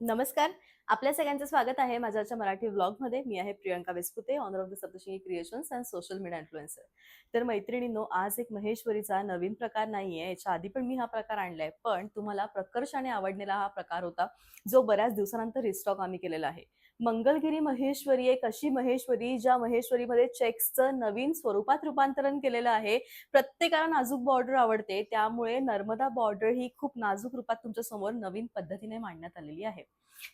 नमस्कार. आपल्या सगळ्यांचं स्वागत आहे माझ्या मराठी व्लॉगमध्ये. मी आहे Priyanka Vesapute, owner of the Saptashrungi creations and social media influencer. तर मैत्रिणींनो, आज एक महेश्वरीचा नवीन प्रकार नाहीये. याच्या आधी पण मी हा प्रकार आणलाय. पण तुम्हाला प्रकर्षाने आवडलेला हा प्रकार होता, जो बऱ्याच दिवसानंतर रिस्टॉक आम्ही केलेला आहे. मंगलगिरी महेश्वरी एक अशी महेश्वरी, ज्या महेश्वरीमध्ये चेक्सचं नवीन स्वरूपात रूपांतरण केलेलं आहे. प्रत्येकाला नाजूक बॉर्डर आवडते, त्यामुळे नर्मदा बॉर्डर ही खूप नाजूक रूपात तुमच्या समोर नवीन पद्धतीने मांडण्यात आलेली आहे.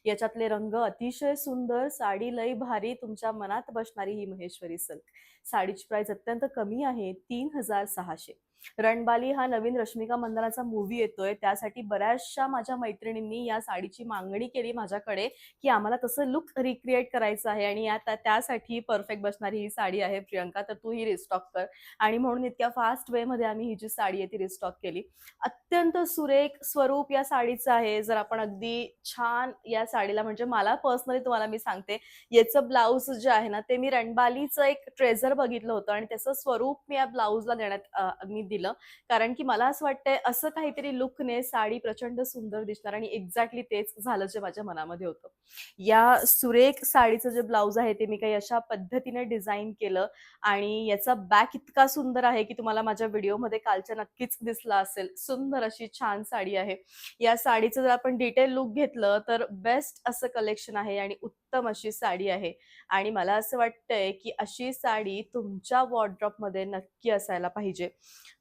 याच्यातले रंग अतिशय सुंदर, साडी लई भारी, तुमच्या मनात बसणारी ही महेश्वरी सिल्क. साडीची प्राइस अत्यंत कमी आहे, 3600. रणबाली हा नवीन रश्मिका मंदानाचा मूवी येतोय, त्यासाठी बऱ्याचशा माझ्या मैत्रिणींनी या साडीची मागणी केली माझ्याकडे, की आम्हाला तसं लुक रिक्रिएट करायचं आहे आणि त्यासाठी परफेक्ट बसणारी ही साडी आहे प्रियंका, तर तू ही रिस्टॉक कर. आणि म्हणून इतक्या फास्ट वेमध्ये आम्ही ही जी साडी आहे ती रिस्टॉक केली. अत्यंत सुरेख स्वरूप या साडीचं आहे. जर आपण अगदी छान या साडीला, म्हणजे मला पर्सनली तुम्हाला मी सांगते, याचं ब्लाउज जे आहे ना, ते मी रणबालीचं एक ट्रेझर बघितलं होतं आणि त्याचं स्वरूप मी या ब्लाउजला मी दिलं. कारण की मला असं वाटतंय असं काहीतरी लुकने साडी प्रचंड सुंदर दिसणार आणि एक्झॅक्टली तेच झालं जे माझ्या मनामध्ये होतं. या सुरेख साडीचं जे ब्लाउज आहे ते मी काही अशा पद्धतीने डिझाइन केलं आणि याचा बॅक इतका सुंदर आहे की तुम्हाला माझ्या व्हिडिओमध्ये कालच्या नक्कीच दिसला असेल. सुंदर अशी छान साडी आहे. या साडीचं जर आपण डिटेल लुक घेतलं तर बेस्ट असं कलेक्शन आहे आणि उत्तम अशी साडी आहे. आणि मला असं वाटतंय की अशी साडी तुमच्या वॉर्डरोबमध्ये नक्की असायला पाहिजे.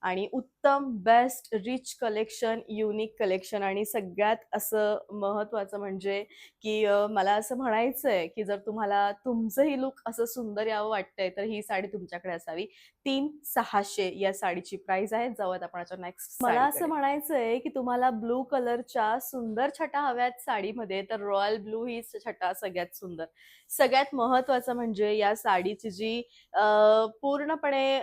आणि उत्तम, best, rich collection, unique collection आणि सगळ्यात असं महत्त्वाचं म्हणजे की मला असं म्हणायचंय की जर तुम्हाला तुमचंही लुक असं सुंदर यावं वाटतंय, तर ही साडी तुमच्याकडे असावी. 3600 या साडीची प्राइस आहे. जाऊयात आपण याच्या नेक्स्ट मला असं म्हणायचंय की तुम्हाला ब्लू कलरच्या सुंदर छटा हव्यात साडीमध्ये, तर रॉयल ब्लू ही छटा सगळ्यात सुंदर. सगळ्यात महत्त्वाचं म्हणजे या साडीची जी पूर्णपणे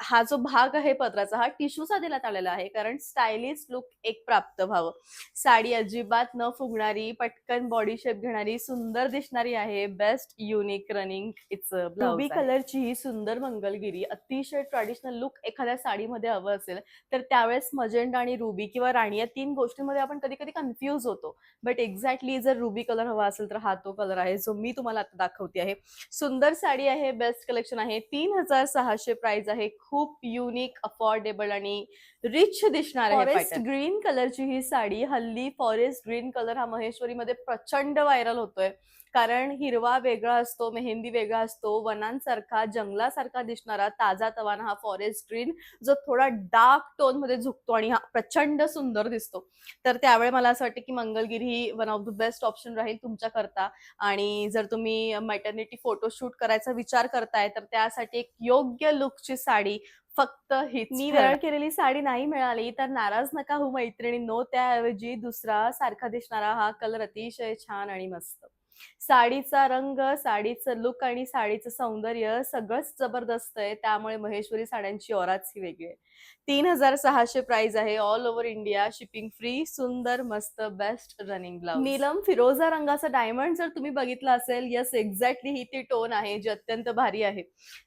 हा जो भाग आहे पदराचा, हा टिश्यूचा देण्यात आलेला आहे, कारण स्टायलिश लुक एक प्राप्त व्हावं. साडी अजिबात न फुगणारी, पटकन बॉडी शेप घेणारी, सुंदर दिसणारी आहे. Best unique running it's blouse ruby कलरची ही सुंदर मंगलगिरी, अतिशय ट्रॅडिशनल लुक एखाद्या साडीमध्ये हवं असेल, तर त्यावेळेस मजेंडा आणि रुबी किंवा राणी या 3 गोष्टींमध्ये आपण कधी-कधी कन्फ्यूज होतो. बट एक्झॅक्टली जर रुबी कलर हवा असेल, तर हा तो कलर आहे, जो मी तुम्हाला आता दाखवते आहे. सुंदर साडी आहे, बेस्ट कलेक्शन आहे. 3600 प्राइस आहे. खूप युनिक, अफोर्डेबल आणि रिच दिसणार आहे. फॉरेस्ट ग्रीन कलरची ही साडी, हल्ली फॉरेस्ट ग्रीन कलर हा महेश्वरीमध्ये प्रचंड व्हायरल होतोय. कारण हिरवा वेगळा असतो, मेहंदी वेगळा असतो, वनांसारखा, जंगलासारखा दिसणारा ताजा तवाना हा फॉरेस्ट ग्रीन, जो थोडा डार्क टोनमध्ये झुकतो आणि हा प्रचंड सुंदर दिसतो. तर त्यावेळी मला असं वाटतं की मंगलगिरी ही one of the best option राहील तुमच्याकरता. आणि जर तुम्ही मॅटर्निटी फोटोशूट करायचा विचार करताय, तर त्यासाठी एक योग्य लुकची साडी फक्त हीच मी वेअर केलेली साडी नाही मिळाली तर नाराज नका होऊ मैत्रिणींनो. त्याऐवजी दुसरा सारखा दिसणारा हा कलर अतिशय छान आणि मस्त. साडीचा रंग, साडीचं लुक आणि साडीचं सौंदर्य सगळंच जबरदस्त आहे. त्यामुळे महेश्वरी साड्यांची औराच ही वेगळी आहे. 3600 प्राइस आहे. All over India, shipping free, सुंदर, मस्त, बेस्ट रनिंग ब्लाउज. नीलम फिरोजा रंगाचा डायमंड जर तुम्ही बघितला असेल, येस एक्झॅक्टली ही ती टोन आहे जी अत्यंत भारी आहे.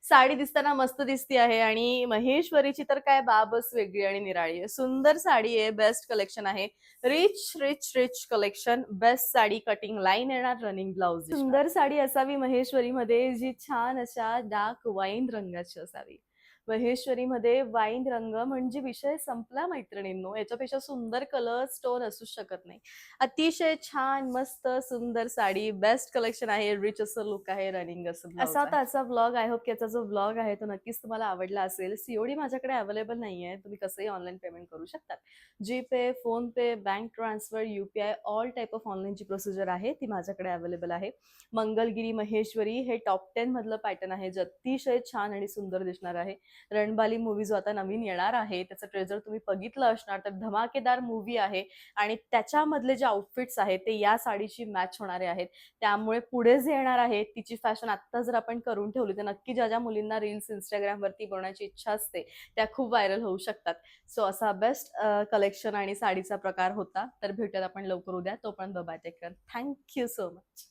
साडी दिसताना मस्त दिसती आहे आणि महेश्वरीची तर काय बाबच वेगळी आणि निराळी आहे. सुंदर साडी आहे, बेस्ट कलेक्शन आहे. Rich, rich, rich collection, best sari, cutting line येणार, रनिंग ब्लाउज. सुंदर साडी असावी महेश्वरीमध्ये, जी छान अशा डार्क वाईन रंगाची असावी. महेश्वरीमध्ये वाईन रंग म्हणजे विषय संपला मैत्रिणींनो. याच्यापेक्षा सुंदर कलर स्टोन असू शकत नाही. अतिशय छान, मस्त, सुंदर साडी, बेस्ट कलेक्शन आहे, रिच असं लुक आहे, रनिंग असं असा होता आजचा व्लॉग. आय होप की याचा जो व्लॉग आहे तो नक्कीच तुम्हाला आवडला असेल. सीओडी माझ्याकडे अवेलेबल नाहीये. तुम्ही कसंही ऑनलाईन पेमेंट करू शकतात. GPay, PhonePe, bank transfer, UPI, all type of ऑनलाईनची प्रोसिजर आहे ती माझ्याकडे अवेलेबल आहे. मंगलगिरी महेश्वरी हे टॉप 10 मधलं पॅटर्न आहे, जे अतिशय छान आणि सुंदर दिसणार आहे. रणबाली मूवी जो आता नवीन येणार आहे, त्याचं ट्रेलर तुम्ही बघितलं असणार, तर धमाकेदार मूवी आहे आणि त्याच्यामधले जे आउटफिट्स आहेत ते या साडीशी मॅच होणारे आहेत. त्यामुळे पुढे जे येणार आहे तिची फॅशन आत्ता जर आपण करून ठेवली, तर नक्की ज्या ज्या मुलींना रील्स इंस्टाग्रामवरती बनवण्याची इच्छा असते त्या खूप व्हायरल होऊ शकतात. सो असा बेस्ट कलेक्शन आणि साडीचा प्रकार होता. तर भेटूयात आपण लवकर उद्या. तोपर्यंत bye, take care. Thank you so much.